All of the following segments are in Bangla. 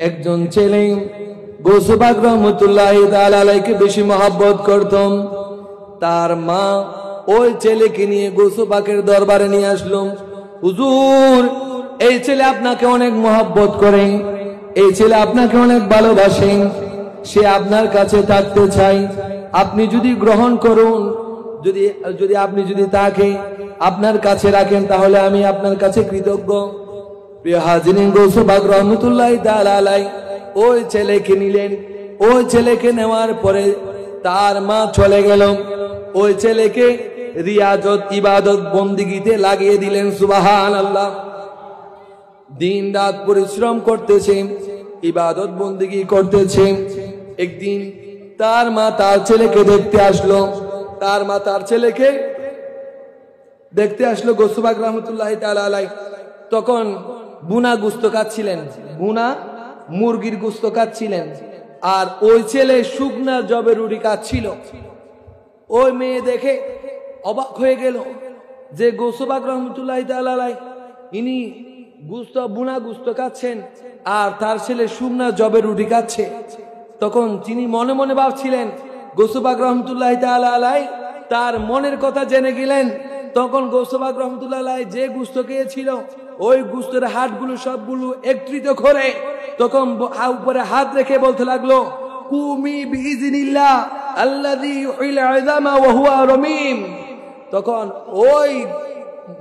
একজন ছেলে গৌস পাক রহমতুল্লাহি তাআলা আলাইহিকে বেশি মহব্বত করতেন। তার মা ওই ছেলেকে নিয়ে গৌস পাকের দরবারে নিয়ে আসলো। হুজুর, এই ছেলে আপনাকে অনেক মহব্বত করে, এই ছেলে আপনাকে অনেক ভালোবাসে, সে আপনার কাছে থাকতে চায়, আপনি যদি গ্রহণ করুন, যদি আপনি যদি তাকে আপনার কাছে রাখেন তাহলে আমি আপনার কাছে কৃতজ্ঞ। প্রিয় হাজিরিন, গৌস পাক রহমতুল্লাহি তাআলা আলাইহি ওই ছেলেকে নিলেন। ওই ছেলেকে নেওয়ার পরে তার মা চলে গেল। ওই ছেলেকে রিয়াজত ইবাদত বন্দিগিতে লাগিয়ে দিলেন। সুবহানাল্লাহ। দিন রাত পরিশ্রম করতেছে, ইবাদত বন্দিগি করতেছে। একদিন তার মা তার ছেলেকে দেখতে আসলো। তার মা তার ছেলেকে দেখতে আসলো গৌস পাক রহমতুল্লাহি তাআলা আলাইহি। তখন বুনা গুস্ত খাচ্ছিলেন, বুনা মুরগির গুস্ত খাচ্ছিলেন, আর ওই ছেলে শুকনা জবের রুটি খাচ্ছিল। ওই মেয়ে দেখে অবাক হয়ে গেল যে গৌস পাক রহমতুল্লাহি তাআলা আলাইহি ইনি গুস্ত বুনা গুস্ত খাচ্ছেন আর তার ছেলে শুকনা জবের রুটি খাচ্ছে। তখন তিনি মনে মনে ভাবছিলেন, গৌস পাক রহমতুল্লাহি তাআলা আলাইহি তার মনের কথা জেনে গেলেন। তখন গৌস পাক রহমতুল্লাহি আলাইহি যে গুস্ত খেয়েছিল ওই গুস্তের হাড়গুলো সবগুলো একত্রিত করে তখন উপরে হাত রেখে বলতে লাগলো, কুমি বিইজনিল্লাহ আল্লাযী ইউহিল ইযামা ওয়া হুয়া রামীম। তখন ওই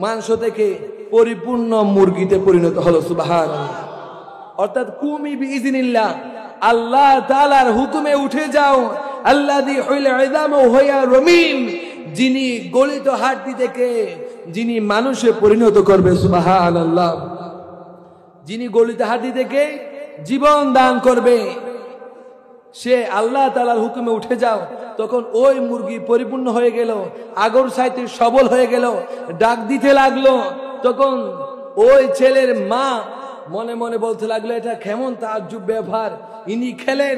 মাংস থেকে পরিপূর্ণ মুরগিতে পরিণত হলো। সুবহানাল্লাহ। অর্থাৎ কুমি বিইজনিল্লাহ, আল্লাহ তাআলার হুকুমে উঠে যাও। আল্লাযী ইউহিল ইযামা ওয়া হুয়া রামীম, যিনি গলিত হাড়টি থেকে যিনি মানুষে পরিণত করবে। সুবহানাল্লাহ। যিনি গলিত হাড়টি থেকে জীবন দান করবে, সে আল্লাহ তাআলার হুকুমে উঠে যাও। তখন ওই মুরগি পরিপূর্ণ হয়ে গেল, আগর সাইতে সবল হয়ে গেল, ডাক দিতে লাগলো। তখন ওই ছেলের মা মনে মনে বলতে লাগলো, এটা কেমন তাজ্জুব ব্যাপার। ইনি খেলেন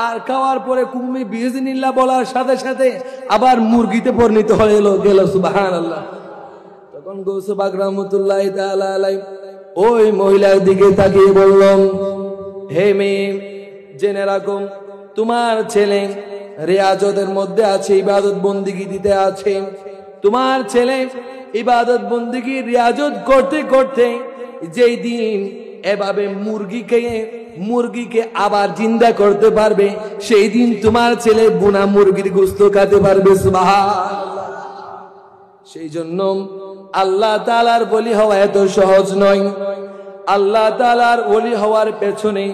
আর খাওয়ার পরে কুমি বিইজনিল্লাহ বলার সাথে সাথে আবার মুরগিতে পরিণত হয়ে গেল। সুবহানাল্লাহ। তখন গৌস পাক রহমতুল্লাহি তাআলা আলাইহি ওই মহিলার দিকে তাকিয়ে বললেন, হে মেয়ে, জেনে রাখো তোমার ছেলে রিয়াজতের মধ্যে আছে, ইবাদত বন্দিগি দিতে আছে। তোমার ছেলে ইবাদত বন্দিগি রিয়াজত করতে করতে যেই দিন এভাবে মুরগিকে আবার জিন্দা করতে পারবে, সেই দিন তোমার ছেলে বুনা মুরগির গোশত খেতে পারবে। সুবহানাল্লাহ। সেই জন্য আল্লাহ তাআলার ওলি হওয়া এত সহজ নয়। আল্লাহ তাআলার ওলি হওয়ার পেছনে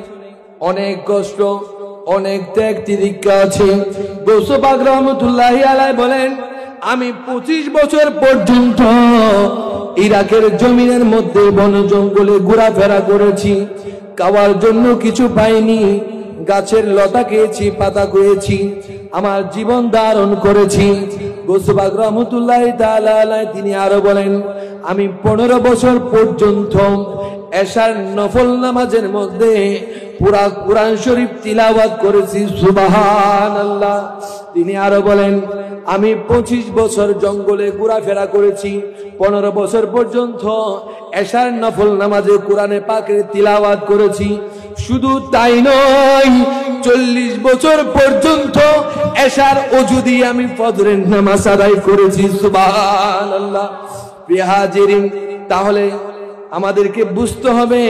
অনেক কষ্ট, অনেক ত্যাগ তিতিক্ষা আছে। গৌস পাক রহমতুল্লাহি আলাইহি বলেন, আমি 25 বছর পর্যন্ত ইরাকের জমিনের মধ্যে বন জঙ্গলে ঘোরাফেরা করেছি, খাওয়ার জন্য কিছু পাইনি, গাছের লতা খেয়েছি, পাতা খেয়েছি, আমার জীবন ধারণ করেছি। গৌস পাক রহমতুল্লাহি তাআলা আলাইহি তিনি আরো বলেন, আমি 15 বছর পর্যন্ত এশার নফল নামাজের মধ্যে পুরা কুরআন শরীফ তিলাওয়াত করেছি। সুবহানাল্লাহ। তিনি আরো বলেন, আমি 25 বছর জঙ্গলে ঘোরাফেরা করেছি, 15 বছর পর্যন্ত এশার নফল নামাজে কোরআনে পাকের তিলাওয়াত করেছি। শুধু তাই নয়, 40 বছর পর্যন্ত এশার ওযু দিয়ে আমি ফজরের নামাজ আদায় করেছি। সুবহানাল্লাহ। প্রিয় হাজিরিন, তাহলে আমাদেরকে বুঝতে হবে,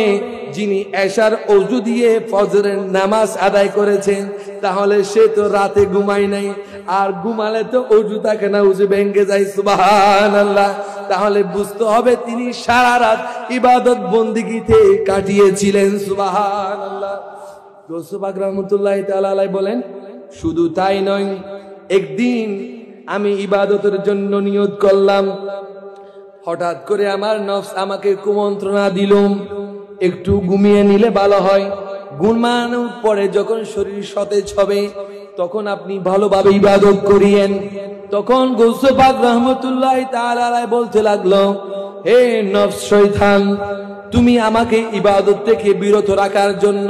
যিনি এশার ওযু দিয়ে ফজরের নামাজ আদায় করেছেন তাহলে সে তো রাতে ঘুমায় নাই, আর ঘুমালে তো ওযু থাকে না, ওযু ভেঙে যায়। সুবহানাল্লাহ। তাহলে বুঝতে হবে তিনি সারা রাত ইবাদত বন্দিগিতে কাটিয়েছিলেন। সুবহানাল্লাহ। গৌস পাক রহমতুল্লাহি তাআলা আলাইহি বলেন, শুধু তাই নয়, একদিন আমি ইবাদতের জন্য নিয়ত করলাম, হঠাৎ করে আমার নফস আমাকে কুমন্ত্রণা দিল, একটু ঘুমিয়ে নিলে ভালো হয়। ঘুমানোর পরে যখন শরীর সতেজ হবে তখন আপনি ভালোভাবে ইবাদত করিয়েন। তখন গৌস পাক রহমতুল্লাহি তাআলা আলাইহি বলতে লাগলো, হে নফস শয়তান, তুমি আমাকে ইবাদত থেকে বিরত রাখার জন্য